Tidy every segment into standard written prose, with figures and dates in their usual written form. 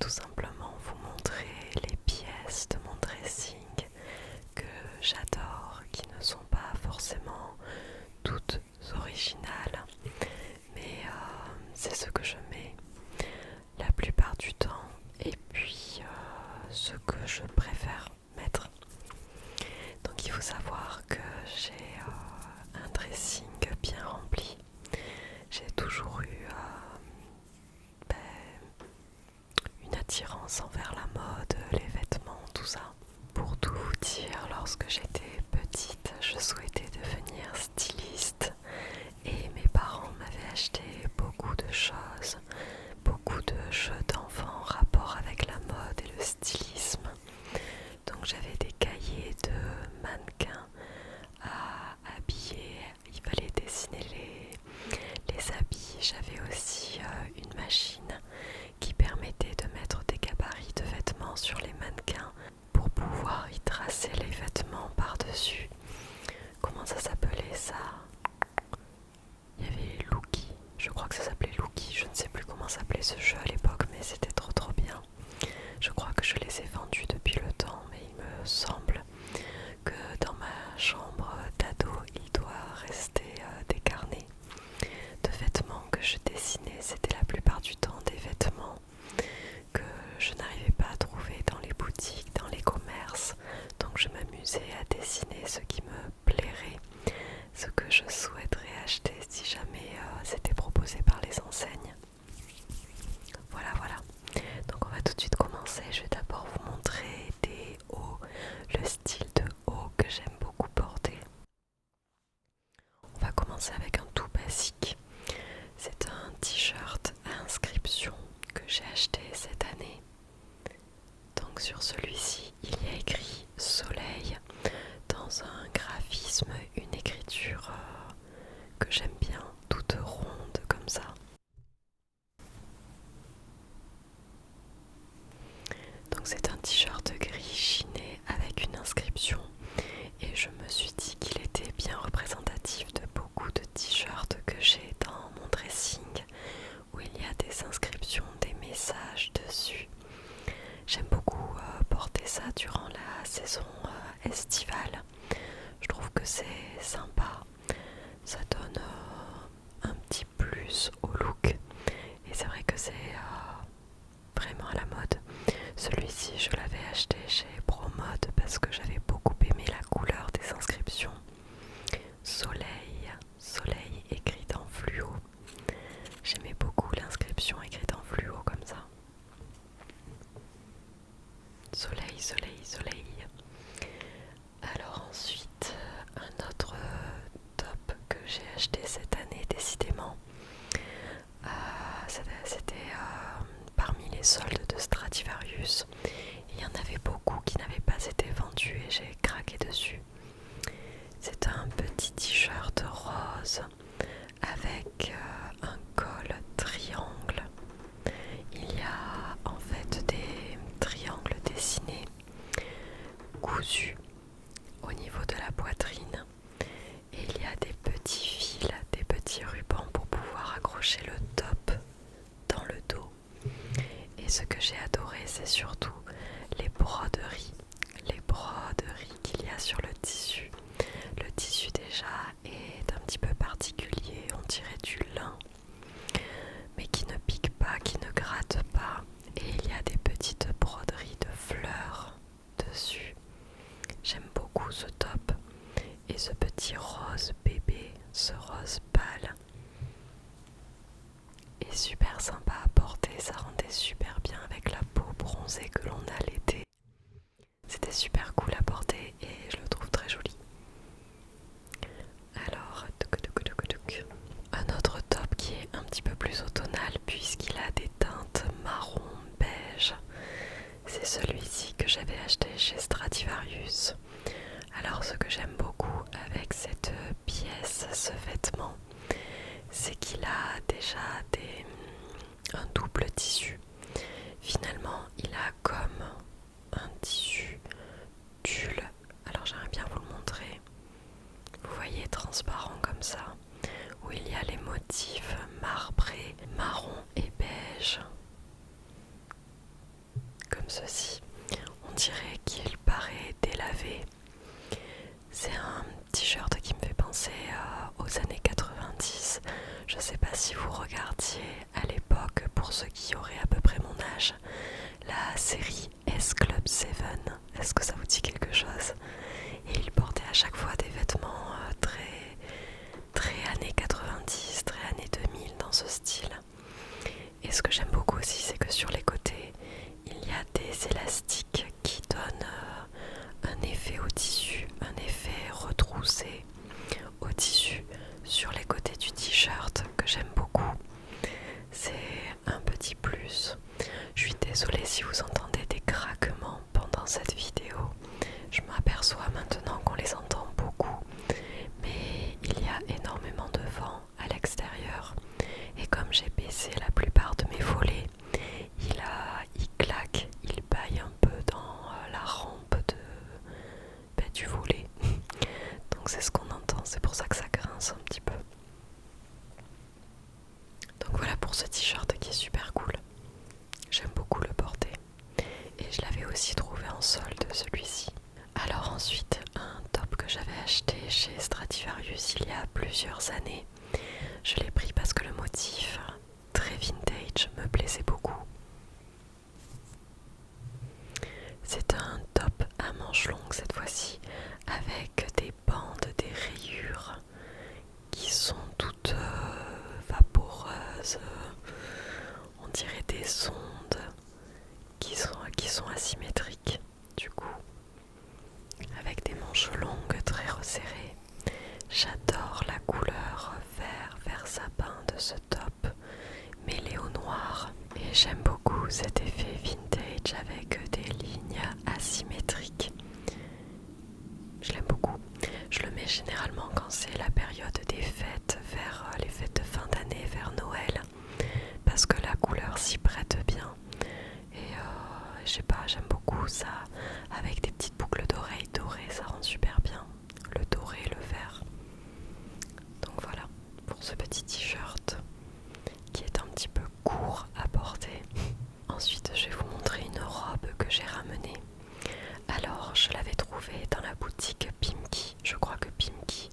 tout simplement vous montrer les pièces de mon dressing que j'adore, qui ne sont pas forcément toutes originales, mais c'est ce que je mets la plupart du temps et puis ce que je préfère mettre. Donc il faut savoir que j'ai un dressing bien rempli. J'ai toujours eu une attirance envers la mode, les vêtements, tout ça. Pour tout vous dire, lorsque j'étais petite, je souhaitais devenir styliste et mes parents m'avaient acheté beaucoup de choses, beaucoup de jeux d'enfants en rapport avec la mode et le stylisme. Donc j'avais des cahiers de mannequins à habiller, il fallait dessiner les habits. J'avais aussi une machine qui permettait de mettre des gabarits de vêtements sur les mannequins pour pouvoir y tracer les vêtements par-dessus. Comment ça s'appelait ça? Il y avait Looky, je crois que ça s'appelait Looky, je ne sais plus comment s'appelait ce jeu à l'époque, mais c'était trop bien. Je crois que je les ai vendus depuis le temps, mais il me semble que dans ma chambre d'ado, il doit rester des carnets de vêtements que je dessinais. C'était la plupart du temps des vêtements que je n'arrivais pas à trouver dans les boutiques, dans les commerces. Donc je m'amusais à dessiner ce qui me plairait, ce que je souhaiterais acheter si jamais c'était proposé par les enseignes. Voilà. Donc on va tout de suite commencer. Je vais d'abord vous montrer des hauts, le style de haut que j'aime beaucoup porter. On va commencer avec un tout basique. C'est un t-shirt à inscription que j'ai acheté cette année. Donc sur celui-ci, il y a écrit Soleil dans un graphisme, une écriture que j'aime bien, toute ronde comme ça. Donc c'est un t-shirt gris chiné avec une inscription et je me suis dit qu'il était bien représentatif de beaucoup de t-shirts que j'ai dans mon dressing où il y a des inscriptions, des messages dessus. J'aime beaucoup porter ça durant la saison estivale. Je trouve que c'est sympa, ça donne un petit plus au look et c'est vrai que c'est vraiment à la mode. Celui-ci je l'avais acheté chez Promode parce que j'avais beaucoup aimé la couleur des inscriptions. Soleil écrite en fluo. J'aimais beaucoup l'inscription écrite en fluo comme ça. Soleil. Alors ensuite, un autre top que j'ai acheté cette année décidément. C'était parmi les soldes de Stradivarius. Il y en avait beaucoup qui n'avaient pas été vendus et j'ai craqué dessus. C'est un petit t-shirt rose avec un col triangle. Il y a en fait des triangles dessinés, cousus au niveau de la poitrine. Et il y a des petits fils, des petits rubans pour pouvoir accrocher le top dans le dos. Et ce que j'ai adoré, c'est surtout les broderies qu'il y a sur le tissu. Le tissu déjà est un petit peu particulier, on dirait du lin, mais qui ne pique pas, qui ne gratte pas. Et il y a des petites broderies de fleurs dessus. J'aime beaucoup ce top et ce petit rose bébé, ce rose pâle est super sympa à porter, ça rendait super bien avec la peau bronzée que l'on a l'été. C'était super cool à porter et je le trouve très joli. Alors, un autre top qui est un petit peu plus automnal puisqu'il a des teintes marron beige. C'est celui-ci que j'avais acheté chez Stradivarius. Alors ce que j'aime beaucoup avec cette pièce, ce vêtement, c'est qu'il a déjà un double tissu. Finalement, il a comme un tissu tulle. Alors j'aimerais bien vous le montrer. Vous voyez, transparent comme ça, où il y a les motifs marbrés, marron et beige. ceci. On dirait qu'il paraît délavé. C'est un t-shirt qui me fait penser aux années 90. Je sais pas si vous regardiez à l'époque, pour ceux qui auraient à peu près mon âge, la série S Club 7. Est-ce que ça vous dit quelque chose? Et il portait à chaque fois des vêtements très années 90, très années 2000 dans ce style. Et ce que j'aime beaucoup aussi, c'est que sur les côtés, il y a des élastiques qui donnent un effet au tissu, un effet retroussé au tissu sur les côtés du t-shirt que j'aime beaucoup. C'est un petit plus. Je suis désolée si vous entendez des craquements pendant cette vidéo. Je m'aperçois maintenant qu'on les entend beaucoup, mais il y a énormément de vent à l'extérieur et comme j'ai baissé la plupart de mes volets, il claque, il baille un peu dans la rampe du volet. Donc c'est ce qu'on entend, c'est pour ça que ça grince un petit peu. Donc voilà pour ce t-shirt qui est super cool. J'aime beaucoup le porter. Et je l'avais aussi trouvé en solde celui-ci. Alors ensuite, un top que j'avais acheté chez Stradivarius il y a plusieurs années. Je l'ai pris parce que le motif très vintage me plaisait beaucoup. C'est un top à manches longues cette fois-ci, avec des bandes, des rayures qui sont toutes vaporeuses. On dirait des sondes qui sont asymétriques du coup, avec des manches longues très resserrées. J'adore la couleur vert sapin de ce top mêlé au noir et j'aime beaucoup cet effet vintage avec des lignes asymétriques. Je l'aime beaucoup. Je le mets généralement quand c'est la période des fêtes, vers les fêtes de fin d'année, vers Noël, parce que la couleur s'y prête bien. Et je sais pas, j'aime beaucoup ça, avec des petites boucles d'oreilles dorées, ça rend super bien, le doré et le vert. Donc voilà, pour ce petit t-shirt, qui est un petit peu court à porter. Ensuite, je vais vous montrer une robe que j'ai ramenée. Alors, je l'avais trouvée dans la boutique Pimki. Je crois que Pimki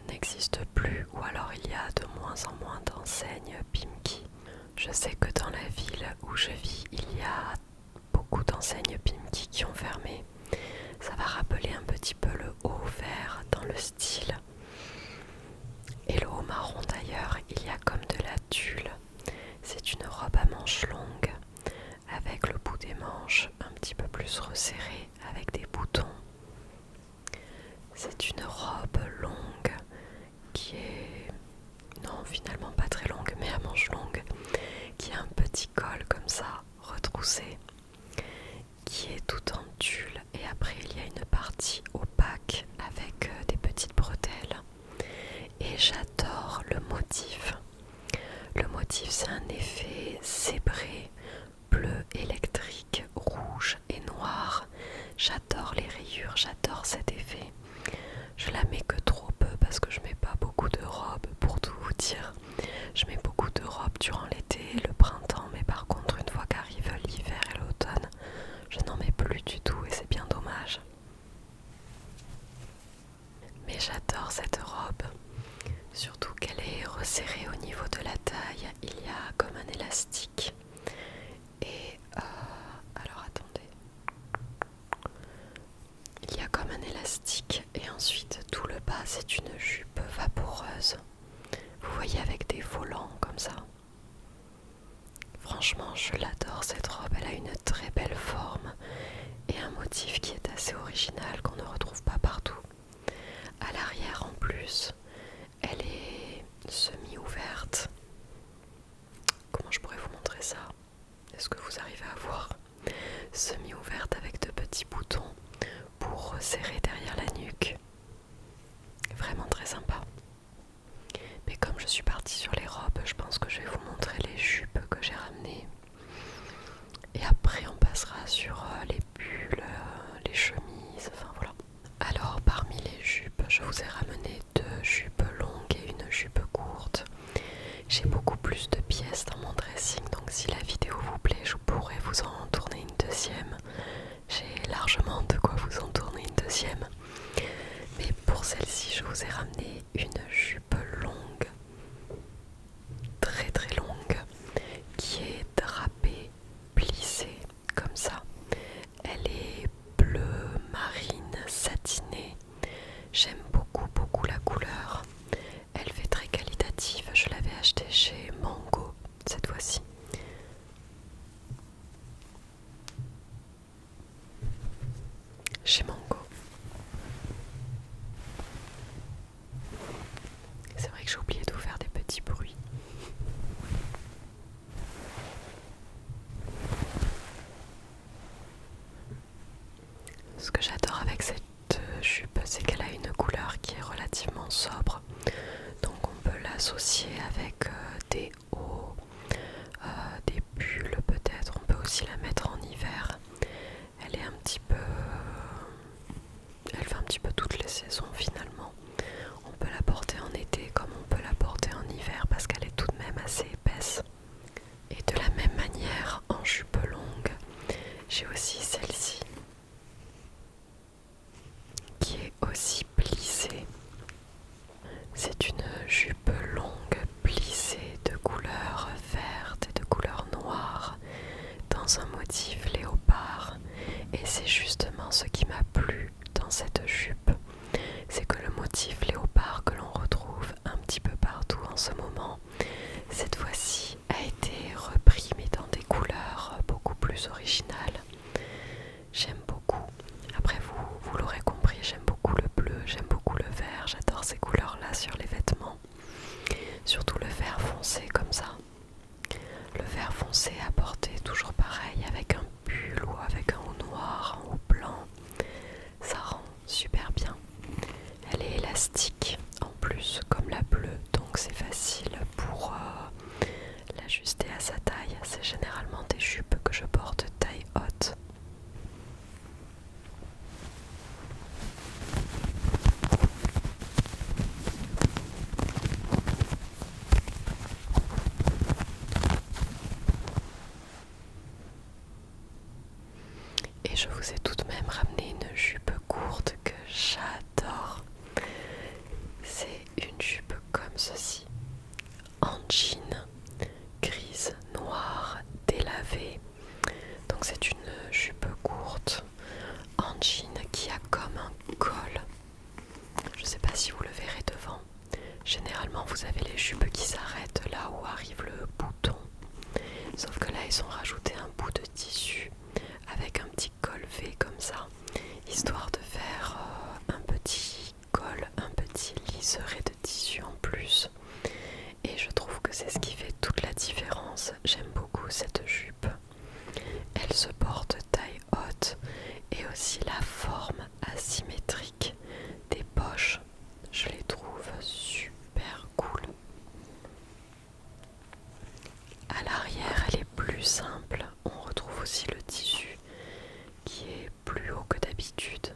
n'existe plus, ou alors il y a de moins en moins d'enseignes Pimki. Je sais que dans la ville où je vis, il y a beaucoup d'enseignes Pimki qui ont fermé. Ça va rappeler un petit peu le haut vert dans le style. Et le haut marron d'ailleurs, il y a comme de la tulle. C'est une robe à manches longues, avec le bout des manches un petit peu plus resserré, avec des boutons. C'est une robe longue qui est, non finalement pas très longue, mais à manches longues, qui a un petit col comme ça, retroussé, qui est tout en tulle. Et après il y a une partie opaque avec des petites bretelles. Et j'adore le motif. Le motif, c'est un effet zébré, bleu électrique, rouge et noir. J'adore les rayures, j'adore cet effet. Je la mets que trop peu parce que je mets pas beaucoup de robes, pour tout vous dire. Je mets beaucoup de robes durant l'été et le printemps, mais par contre une fois qu'arrive l'hiver et l'automne, je n'en mets plus du tout et c'est bien dommage. Mais j'adore cette robe, surtout qu'elle est resserrée au niveau de la taille. Il y a comme un élastique. Et alors attendez. Il y a comme un élastique et ensuite tout le bas c'est une jupe vaporeuse. Vous voyez, avec des volants comme ça. Franchement, je l'adore cette robe, elle a une très belle forme et un motif qui est assez original qu'on ne retrouve pas partout. À l'arrière en plus, elle est semi-ouverte. Comment je pourrais vous montrer ça? Est-ce que vous arrivez à voir? Semi-ouverte avec de petits boutons pour resserrer derrière la nuque. Vraiment très sympa. Mais comme je suis partie sur les robes, je pense que je vais vous montrer les jupes que j'ai ramenées. Et après on passera sur les pulls, les chemises, enfin voilà. Alors parmi les jupes, je vous ai ramené 2 jupes longues et une jupe courte. J'ai beaucoup plus de pièces dans mon dressing, donc si la vidéo vous plaît, je pourrais vous en tourner une chez Mango. C'est vrai que j'ai oublié de vous faire des petits bruits. Ce que j'adore avec cette jupe, c'est qu'elle a une couleur qui est relativement sobre. Donc on peut l'associer avec des hauts, des pulls peut-être. On peut aussi la mettre en hiver. Elle est un petit peu... Elle fait un petit peu toutes les saisons finalement. On peut la porter en été comme on peut la porter en hiver parce qu'elle est tout de même assez épaisse. Et de la même manière, en jupe longue, j'ai aussi celle-ci qui est aussi plissée. C'est une jupe longue plissée de couleur verte et de couleur noire dans un motif léopard. Et c'est justement ce qui m'a plu dans cette jupe. C'est que le motif léopard que l'on retrouve un petit peu partout en ce moment, cette fois-ci a été repris mais dans des couleurs beaucoup plus originales. J'aime beaucoup. Après vous l'aurez compris, j'aime beaucoup le bleu, j'aime beaucoup le vert, j'adore ces couleurs-là sur les vêtements. Surtout le vert foncé comme ça. Le vert foncé à porter toujours pareil avec un pull ou avec un haut noir, un haut blanc. Ça rend super bien. Elle est élastique en plus comme la bleue, donc c'est facile pour l'ajuster à sa taille. C'est généralement des jupes que je porte taille haute. Et je vous ai tout de même ramené une jupe courte que j'adore. C'est une jupe comme ceci, en jean, grise, noire, délavée. Donc c'est une jupe courte en jean qui a comme un col. Je ne sais pas si vous le verrez devant. Généralement vous avez les jupes qui s'arrêtent là où arrive le bouton. Sauf que là ils ont rajouté un bout de tissu avec un petit col V comme ça, histoire de faire un petit col, un petit liseré de tissu en plus. Et je trouve que c'est ce qui fait toute la différence. J'aime beaucoup cette jupe. Elle se porte taille haute et aussi la forme asymétrique des poches. Je les trouve super cool. À l'arrière, elle est plus simple. On retrouve aussi le tissu qui est plus haut que d'habitude.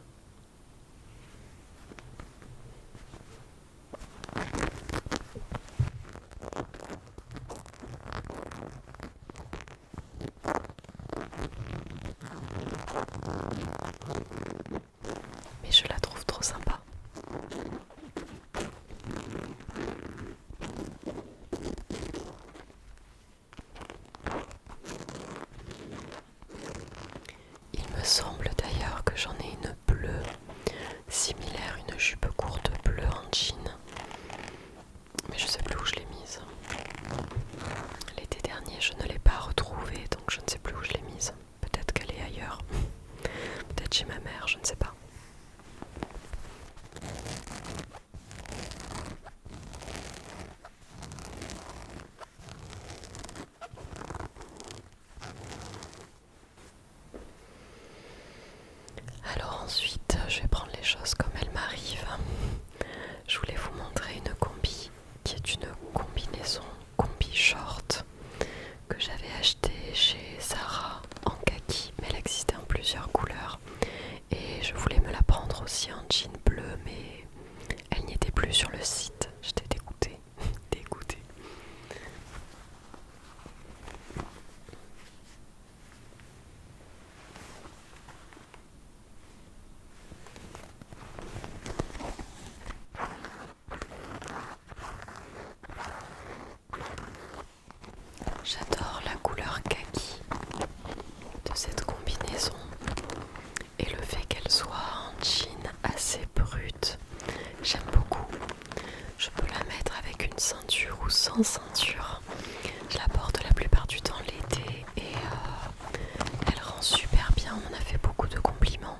Mais je la trouve trop sympa. Il me semble d'ailleurs que j'en ai une bleue, similaire, une jupe courte bleue en jean. Mais je sais plus où je l'ai mise. L'été dernier, je ne l'ai pas retrouvée, donc je ne sais plus où je l'ai mise. Peut-être qu'elle est ailleurs. Peut-être chez ma mère, je ne sais pas. Alors ensuite, je vais prendre les choses comme elles m'arrivent. Je voulais vous montrer une combi qui est une combinaison combi short que j'avais achetée chez Zara en kaki, mais elle existait en plusieurs couleurs. Et je voulais me la prendre aussi en jean bleu, mais elle n'y était plus sur le site. J'étais dégoûtée. Dégoûtée. J'adore la couleur kaki de cette combinaison et le fait qu'elle soit en jean assez brute. J'aime beaucoup. Je peux la mettre avec une ceinture ou sans ceinture. Je la porte la plupart du temps l'été et elle rend super bien. On m'a fait beaucoup de compliments.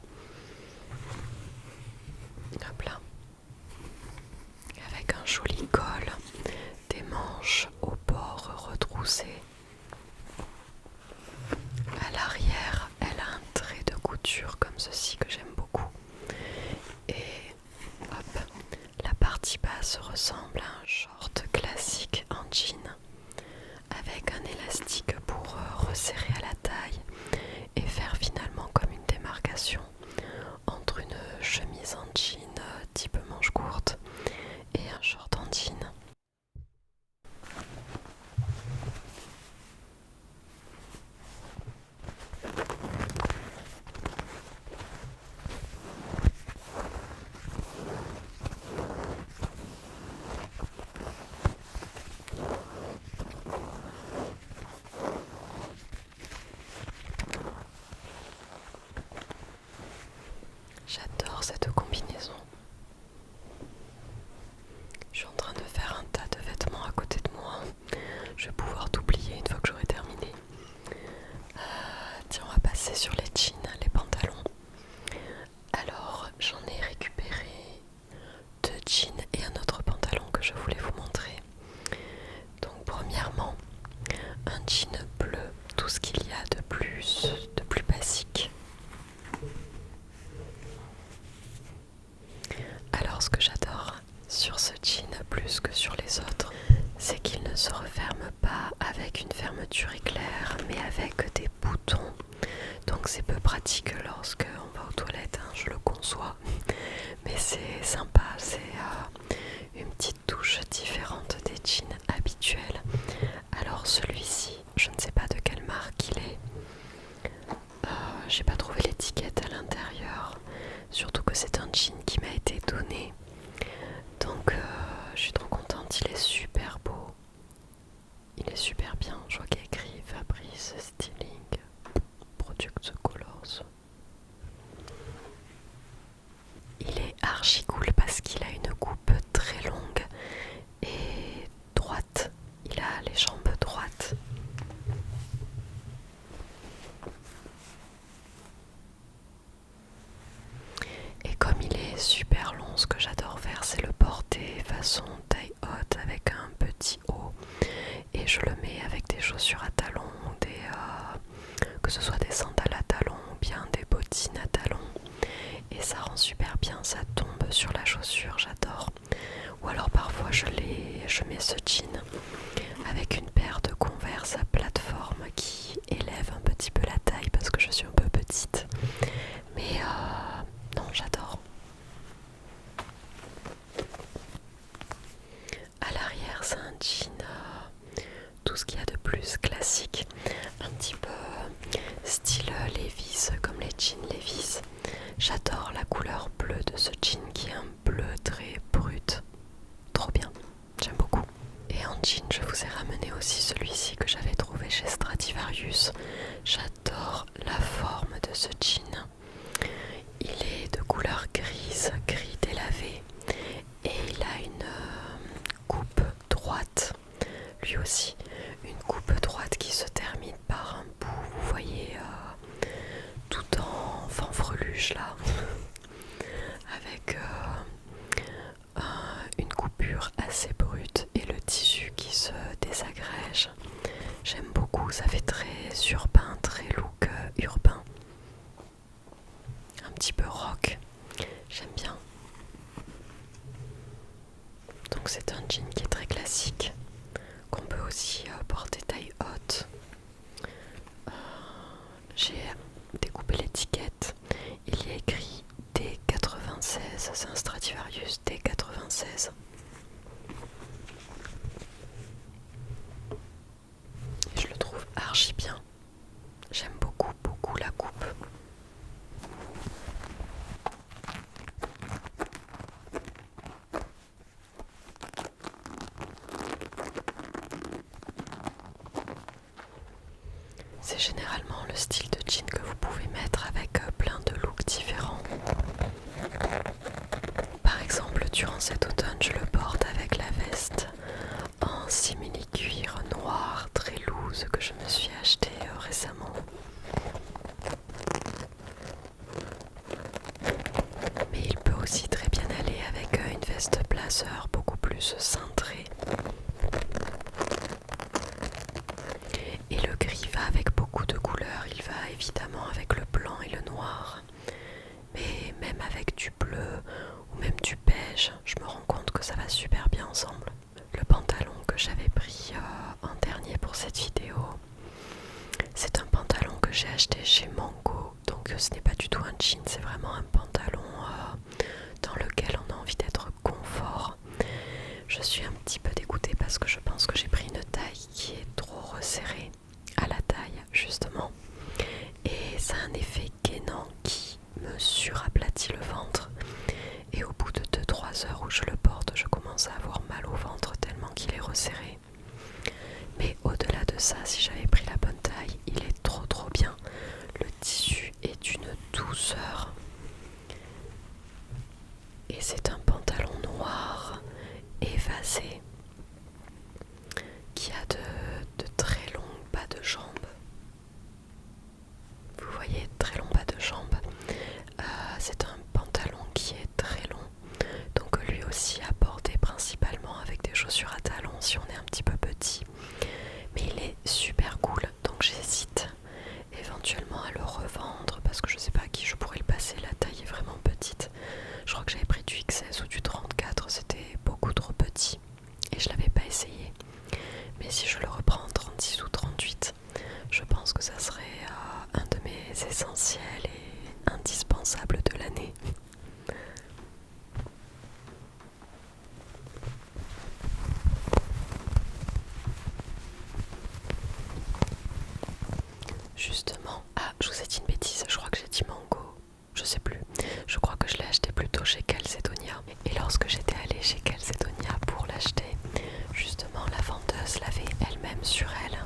va passer sur les jeans, les pantalons. Alors j'en ai récupéré 2 jeans et un autre pantalon que je voulais vous montrer. Donc premièrement, un jean bleu, tout ce qu'il y a de plus basique. Alors ce que j'adore sur ce jean plus que sur les autres, c'est qu'il ne se referme pas avec une fermeture éclair, mais avec des boutons. Donc c'est peu pratique lorsque on va aux toilettes, hein, je le conçois. Mais c'est sympa, c'est une petite touche différente des jeans habituels. Alors celui-ci, je ne sais pas de quelle marque il est. J'ai pas trouvé l'étiquette à l'intérieur. Surtout que c'est un jean qui m'a été donné. Donc je suis trop contente, il est super beau. Il est super bien, je vois qu'il y a écrit Fabrice Styling Product Colors. Il est archi cool parce qu'il a une coupe très longue et droite. Il a les jambes droites. Et comme il est super long, ce que j'adore faire, c'est le porter façon taille haute avec un petit haut. Et je le mets avec des chaussures à talons, que ce soit des sandales à talons ou bien des bottines à talons. Et ça rend super bien, ça tombe sur la chaussure, j'adore. Ou alors parfois je mets ce jean avec une paire de Converse à plateforme qui élève un petit peu la taille parce que je suis un peu petite. Mais non, j'adore. À l'arrière, c'est un jean, tout ce qu'il y a de plus classique, un petit peu style Levi's, comme les jeans Levi's. J'adore la couleur bleue de ce jean qui est un bleu très brut. Trop bien, j'aime beaucoup. Et en jean, je vous ai ramené aussi celui-ci que j'avais trouvé chez Stradivarius. J'adore la forme de ce jean. Il est de couleur grise, gris délavé. Et il a une coupe droite. Lui aussi, une coupe droite qui se termine par un bout, vous voyez, tout en fanfreluche là. Avec une coupure assez brute et le tissu qui se désagrège. J'aime beaucoup, ça fait très urbain, très look urbain. Un petit peu rock, j'aime bien. Donc c'est un jean qui est très classique, qu'on peut aussi porter taille haute. J'ai découpé l'étiquette, il y a écrit D96, c'est un Stradivarius D96. Et je le trouve archi bien. J'aime beaucoup, beaucoup la coupe. C'est généralement le style de jean que vous pouvez mettre avec plein de looks différents. Par exemple, durant cet automne, je le porte avec la veste en simili-cuir noir très loose que je me suis acheté récemment. Mais il peut aussi très bien aller avec une veste blazer beaucoup plus cintrée. Et le gris va avec beaucoup de couleurs, il va évidemment avec le blanc et le noir. Mais même avec du bleu ou même du beige, je me rends compte que ça va super bien ensemble. Le pantalon que j'avais pris en dernier pour cette vidéo, c'est un pantalon que j'ai acheté chez Mango. Donc ce n'est pas du tout un jean, c'est vraiment un pantalon dans lequel on a envie d'être confort. Je suis un petit peu dégoûtée parce que je pense que j'ai pris une taille qui est trop resserrée à la taille justement. Et ça a un effet gainant qui me suraplatit le ventre. Et au bout de 2-3 heures où je le porte, je commence à avoir mal au ventre tellement qu'il est resserré. Mais au-delà de ça, si j'avais pris la bonne taille, il est trop bien. Le tissu est d'une douceur. Et c'est un pantalon noir évasé qui a de très longues bas de jambes. Vous revendre parce que je sais pas à qui je pourrais le passer, la taille est vraiment petite. Je crois que j'avais pris du XS ou du 34, c'était beaucoup trop petit et je l'avais pas essayé. Mais si je le reprends en 36 ou 38, je pense que ça serait un de mes essentiels et indispensables de l'année. Justement, je vous ai dit une bêtise, je crois que j'ai dit mango, je sais plus. Je crois que je l'ai acheté plutôt chez Calzedonia. Et lorsque j'étais allée chez Calzedonia pour l'acheter, justement la vendeuse l'avait elle-même sur elle.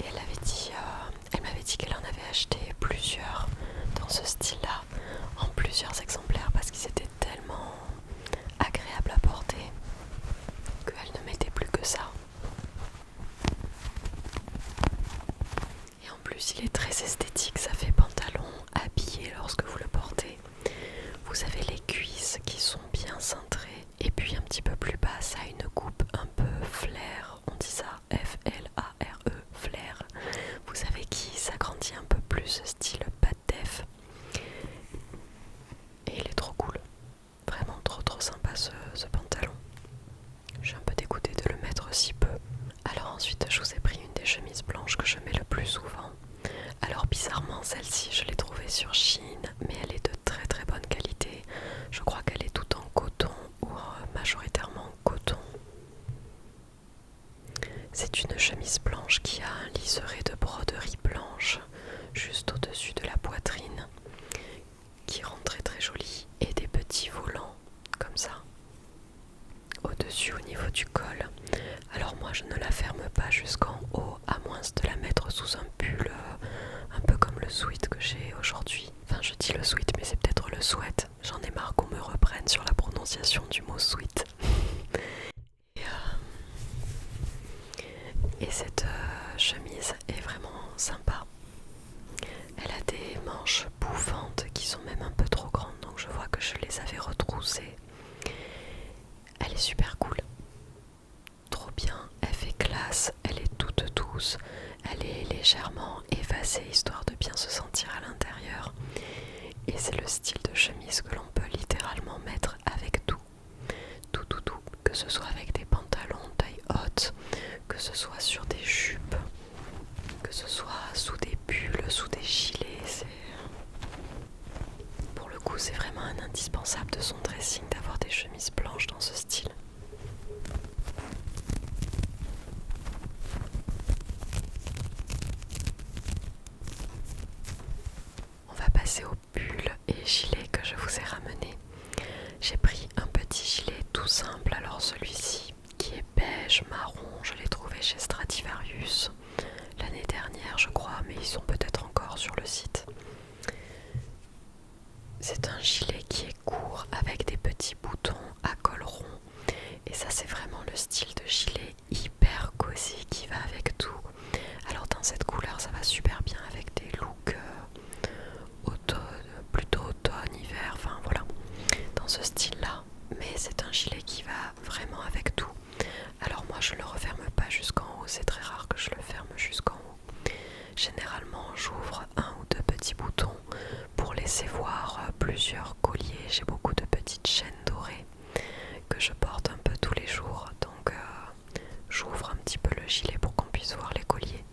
Et elle m'avait dit qu'elle en avait acheté plusieurs dans ce style-là, en plusieurs exemplaires parce qu'ils étaient tellement agréables à porter qu'elle ne mettait plus que ça. Et en plus, il est très esthétique, ça fait pantalon habillé lorsque vous le portez. Vous avez les cuisses qui sont bien cintrées et puis un petit peu plus bas, ça a une coupe un peu flair, on dit ça F-L-A-R-E, flair. Vous savez qui s'agrandit un peu plus, style pas de def. Et il est trop cool, vraiment trop sympa ce pantalon. Je suis un peu dégoûtée de le mettre si peu. Alors ensuite, je vous ai pris une des chemises blanches que je mets le plus souvent. Alors bizarrement, celle-ci, je l'ai trouvée sur Shein, mais elle est de très bonne qualité. Je crois qu'elle est toute en coton ou majoritairement en coton. C'est une chemise blanche qui a un liseré de broderie blanche juste au-dessus de la poitrine, qui rend très joli, et des petits volants comme ça au-dessus au niveau du col. Alors moi je ne la ferme pas jusqu'en haut, à moins de la mettre sous un pull un peu comme le sweat que j'ai aujourd'hui. Enfin je dis le sweat mais c'est peut-être le sweat. J'en ai marre qu'on me reprenne sur la prononciation du mot sweat. Et cette chemise est vraiment sympa. Elle a des manches bouffantes qui sont même un peu trop grandes, donc je vois que je les avais retroussées. Elle est super cool. Trop bien, elle fait classe, elle est toute douce, elle est légèrement évasée histoire de bien se sentir à l'intérieur. Et c'est le style de chemise que l'on peut littéralement mettre avec tout. Tout, que ce soit avec des pantalons taille haute, que ce soit sur des jupes, que ce soit sous des pulls, sous des gilets. Pour le coup, c'est vraiment un indispensable de son dressing d'avoir des chemises blanches dans ce style. On va passer au pull et gilet que je vous ai ramené. J'ai pris un petit gilet tout simple, alors celui-ci qui est beige marron, je l'ai trouvé chez Stradivarius l'année dernière je crois, mais ils sont peut-être encore sur le site. C'est un gilet qui est court avec des petits boutons à col rond et ça c'est vraiment le style de gilet hyper cosy qui va avec tout. Alors dans cette couleur ça va super bien avec des looks plutôt automne, hiver, enfin voilà, dans ce style là, mais c'est un gilet qui va vraiment avec tout. Alors moi je le referme pas jusqu'en haut, c'est très rare que je le ferme jusqu'en haut. Généralement j'ouvre un ou deux petits boutons pour laisser voir plusieurs colliers. J'ai beaucoup de petites chaînes dorées que je porte un peu tous les jours, donc j'ouvre un petit peu le gilet pour qu'on puisse voir les colliers.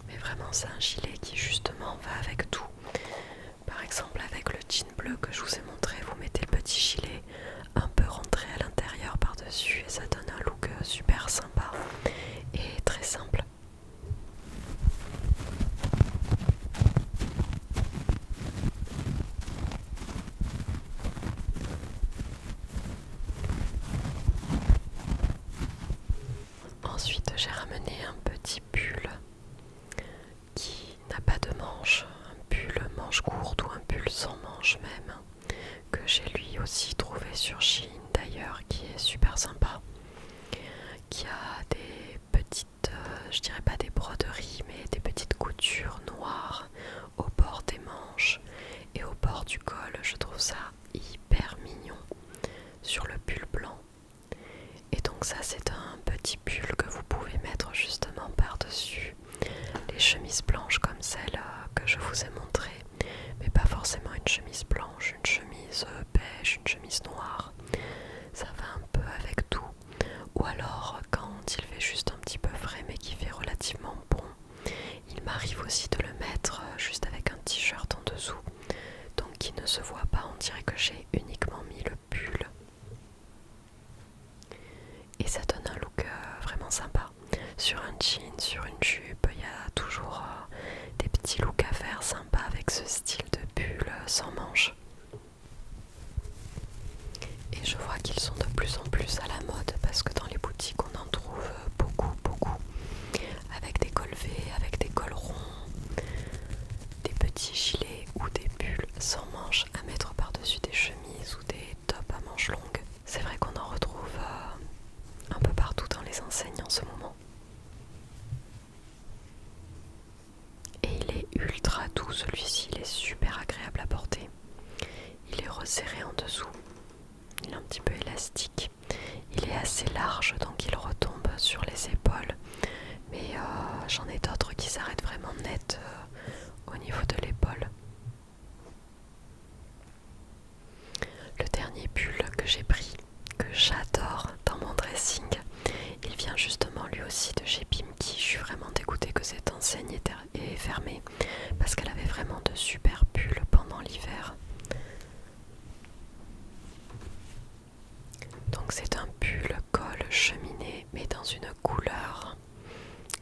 Mais vraiment c'est un gilet qui justement va avec tout. Par exemple avec le jean bleu que je vous ai montré, vous mettez le petit gilet un peu rentré à l'intérieur par-dessus et ça donne un look super sympa et très simple. Ensuite j'ai ramené un petit pull qui n'a pas de manches, un pull manche courte ou un pull sans manches même, que j'ai lui aussi trouvé sur Shein d'ailleurs, qui est super sympa, qui a blanche comme celle que je vous ai montrée, mais pas forcément une chemise blanche, une chemise beige, une chemise noire. Ça va un peu avec tout. Ou alors quand il fait juste un petit peu frais mais qu'il fait relativement bon, il m'arrive aussi de le mettre juste avec un t-shirt en dessous. Donc qui ne se voit pas, on dirait que j'ai uniquement mis le pull. Et ça donne un look vraiment sympa. Sur un jean, sur une jupe, il y a toujours des petits looks à faire sympas avec ce style de pull sans manches. Et je vois qu'ils sont de plus en plus à la mode parce que dans les boutiques on en trouve beaucoup. Avec des cols V, avec des cols ronds, des petits gilets ou des pulls sans manches à mettre par-dessus des chemises ou des tops à manches longues. C'est vrai qu'on en retrouve un peu partout dans les enseignes en ce moment. Et il est ultra doux celui-ci, il est super agréable à porter. Il est resserré en dessous, il est un petit peu élastique. Il est assez large donc il retombe sur les épaules. Mais j'en ai d'autres qui s'arrêtent vraiment net au niveau de l'épaule. Le dernier pull que j'ai pris, que j'adore dans mon dressing, il vient justement lui aussi de chez Pimki. Je suis vraiment dégoûtée que cette enseigne est fermée parce qu'elle avait vraiment de super pulls pendant l'hiver. Donc c'est un pull col cheminé mais dans une couleur,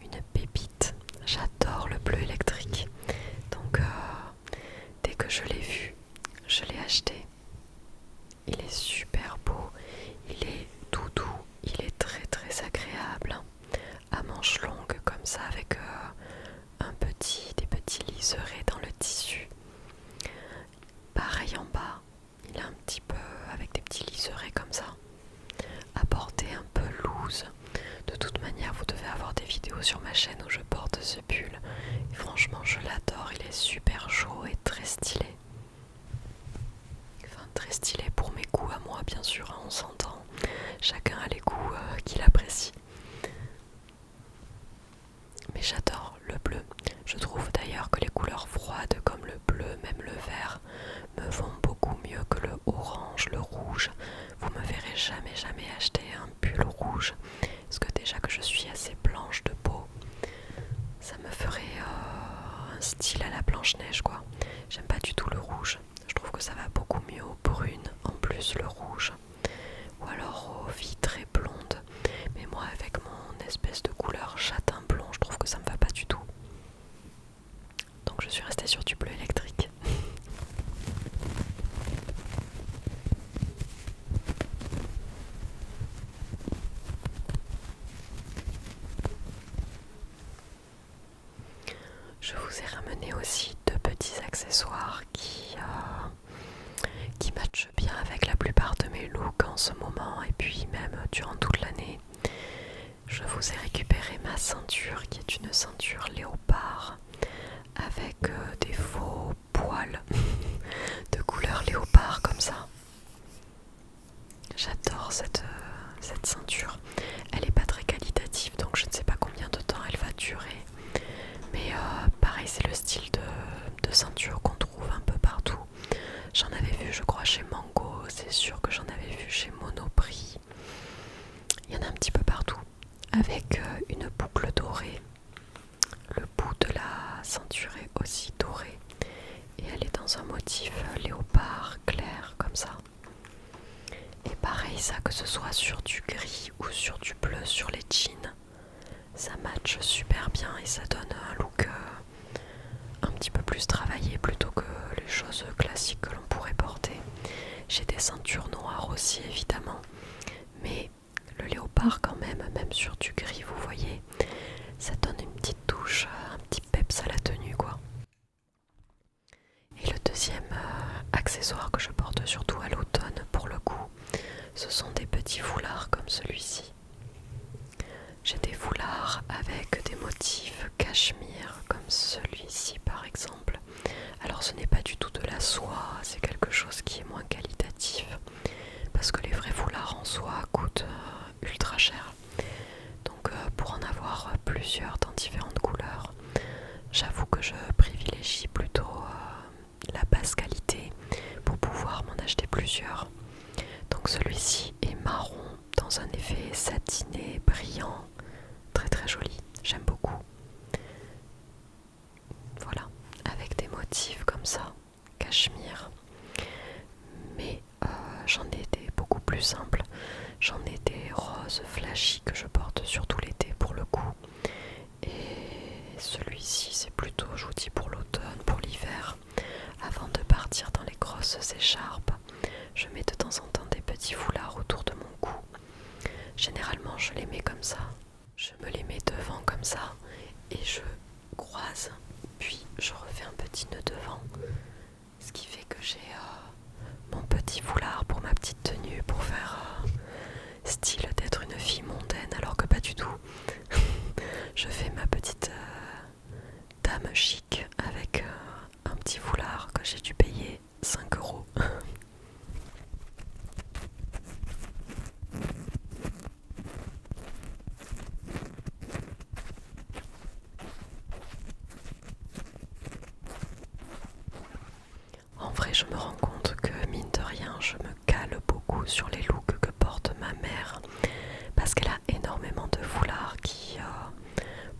une pépite. J'adore le bleu électrique. Donc dès que je l'ai vu, je l'ai acheté. Il est super beau, il est tout doux, il est très agréable. À manches longues comme ça avec des petits liserés dans le tissu. Pareil en bas, il est un petit peu avec des petits liserés comme ça. À porter un peu loose. De toute manière, vous devez avoir des vidéos sur ma chaîne où je porte ce pull. Et franchement, je l'adore, il est super chaud et très stylé. Enfin, très stylé pour mes goûts à moi, bien sûr, hein, on s'entend. Chacun a les goûts qu'il apprécie. Mais j'adore le bleu. Je trouve d'ailleurs que les couleurs froides comme le bleu, même le vert, me vont beaucoup mieux que le orange, le rouge. Vous me verrez jamais acheter un pull rouge. Parce que déjà que je suis assez blanche de peau, ça me ferait un style à la Blanche-Neige quoi. J'aime pas du tout le rouge. Je trouve que ça va beaucoup mieux aux brunes, en plus le rouge. Ou alors aux filles très blondes. Mais moi avec mon espèce de couleur châtain blond, je trouve que ça me va pas du tout. Donc je suis restée sur du bleu électrique. Je vous ai ramené aussi deux petits accessoires qui matchent bien avec la plupart de mes looks en ce moment et puis même durant toute l'année. Je vous ai récupéré ma ceinture qui est une ceinture léopard avec des faux poils de couleur léopard comme ça. J'adore cette ceinture. Elle n'est pas très qualitative donc je ne sais pas combien de temps elle va durer. Mais pareil, c'est le style de ceinture qu'on trouve un peu partout. J'en avais vu, je crois, chez Mango. C'est sûr que j'en avais vu chez Monoprix. Il y en a un petit peu partout. Avec une boucle dorée. Le bout de la ceinture est aussi doré. Et elle est dans un motif léopard clair, comme ça. Et pareil, ça, que ce soit sur du gris ou sur du bleu sur les jeans, ça matche super bien et ça donne un look un petit peu plus travaillé plutôt que les choses classiques que l'on pourrait porter. J'ai des ceintures noires aussi évidemment, mais le léopard quand même sur du gris, vous voyez, ça donne une petite touche, un petit peps à la tenue quoi. Et le deuxième accessoire que je porte surtout à l'automne pour le coup, ce sont des petits foulards comme celui-ci. J'ai des foulards avec des motifs cachemire comme celui-ci par exemple. Alors ce n'est pas du tout de la soie, c'est quelque chose qui est moins qualitatif parce que les vrais foulards en soie coûtent ultra cher. Donc pour en avoir plusieurs dans différentes couleurs, j'avoue j'avoue que je privilégie plutôt la basse qualité pour pouvoir m'en acheter plusieurs. Donc celui-ci est marron dans un effet satiné, brillant, très très joli, j'aime beaucoup. Voilà, avec des motifs comme ça, cachemire. Mais j'en ai des beaucoup plus simples. J'en ai des roses flashy que je porte surtout l'été pour le coup. Et celui-ci c'est plutôt, je vous dis, pour l'automne, pour l'hiver. Avant de partir dans les grosses écharpes, je mets de temps en temps des petits foulards autour de mon cou. Généralement je les mets comme ça. Je me les mets devant comme ça et je croise, puis je refais un petit nœud devant. Ce qui fait que j'ai mon petit foulard pour ma petite tenue, pour faire style d'être une fille mondaine, alors que pas du tout. Je fais ma petite dame chic avec un petit foulard que j'ai dû payer 5 €. En vrai, je me rends compte que mine de rien, je me cale beaucoup sur les looks que porte ma mère parce qu'elle a énormément de foulards qui,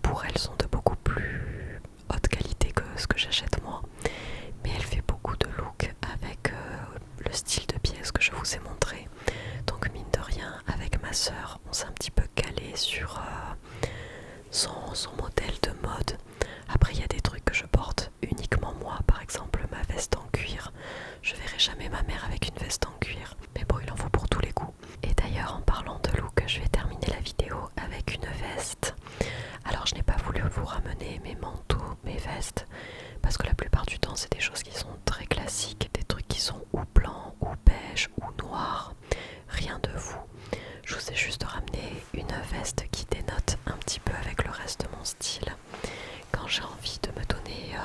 pour elle, sont de beaucoup plus haute qualité que ce que j'achète moi. Mais elle fait beaucoup de looks avec le style de pièces que je vous ai montré. Donc mine de rien, avec ma sœur, on s'est un petit peu calé sur son modèle de mode. Après, il y a des trucs que je porte uniquement moi, par exemple ma veste en cuir. Je verrai jamais ma mère avec une veste en cuir, mais bon, il en faut pour tous les goûts. Et d'ailleurs, en parlant de look, je vais terminer la vidéo avec une veste. Alors, je n'ai pas voulu vous ramener mes manteaux, mes vestes, parce que la plupart du temps, c'est des choses qui sont très classiques, des trucs qui sont ou blancs, ou beige, ou noirs. Rien de fou. Je vous ai juste ramené une veste qui dénote un petit peu avec le reste de mon style. Quand j'ai envie de me donner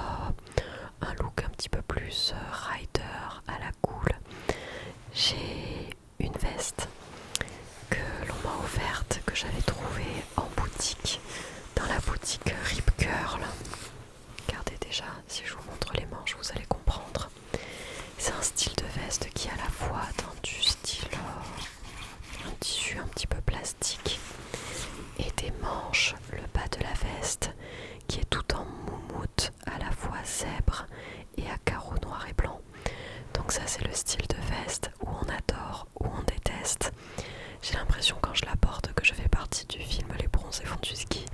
un look un petit peu plus rider à la cool, j'ai une veste que l'on m'a offerte, que j'avais trouvée en boutique, dans la boutique Rip Curl. Regardez déjà, si je vous montre les manches, vous allez comprendre. C'est un style de veste qui est à la fois dans du style un tissu un petit peu plastique et des manches, le bas de la veste qui est tout en moumoute, à la fois zèbre et à carreaux noirs et blancs. Donc ça, c'est le style de veste où on adore, où on déteste. J'ai l'impression quand je la porte que je fais partie du film Les bronzés font du ski.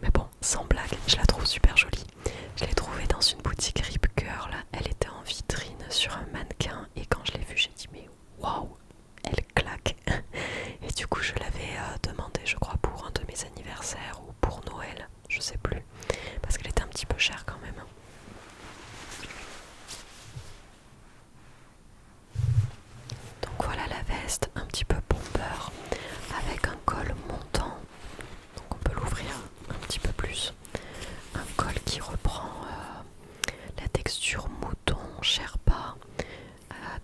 Mais bon, sans blague, je la trouve super jolie. Je l'ai trouvée dans une boutique Rip Curl. Elle était en vitrine sur un mannequin et quand je l'ai vue, j'ai dit mais waouh, elle claque. Et du coup, je l'avais demandé, je crois, pour un de mes anniversaires ou pour Noël, je sais plus, parce qu'elle était un petit peu chère quand même. Donc voilà la veste, un petit peu bomber, avec un col montant. Donc on peut l'ouvrir un petit peu plus. Un col qui reprend la texture mouton, sherpa,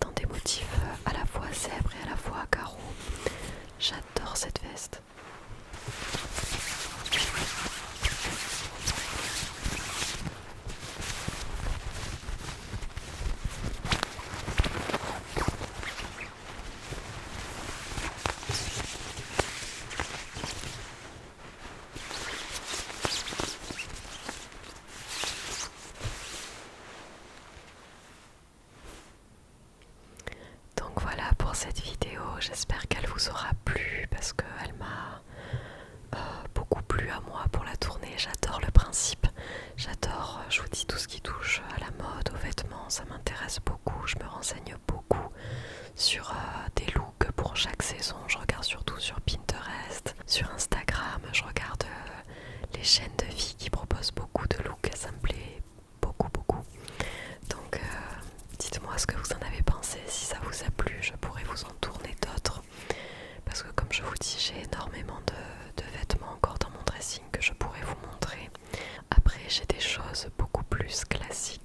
dans des motifs à la fois zèbre et à la fois à carreaux. J'adore cette veste. Donc voilà pour cette vidéo, j'espère qu'elle vous aura plu parce qu'elle m'a beaucoup plu à moi pour la tournée. J'adore le principe, j'adore, je vous dis, tout ce qui touche à la mode, aux vêtements, ça m'intéresse beaucoup. Je me renseigne beaucoup sur des looks pour chaque saison. Je regarde surtout sur Pinterest, sur Instagram, je regarde les chaînes de filles qui proposent beaucoup de looks, ça me plaît beaucoup. Donc dites-moi ce que vous en avez pensé, si ça vous a plu, je pourrais vous en tourner d'autres. Parce que comme je vous dis, j'ai énormément de vêtements encore dans mon dressing que je pourrais vous montrer. Après, j'ai des choses beaucoup plus classiques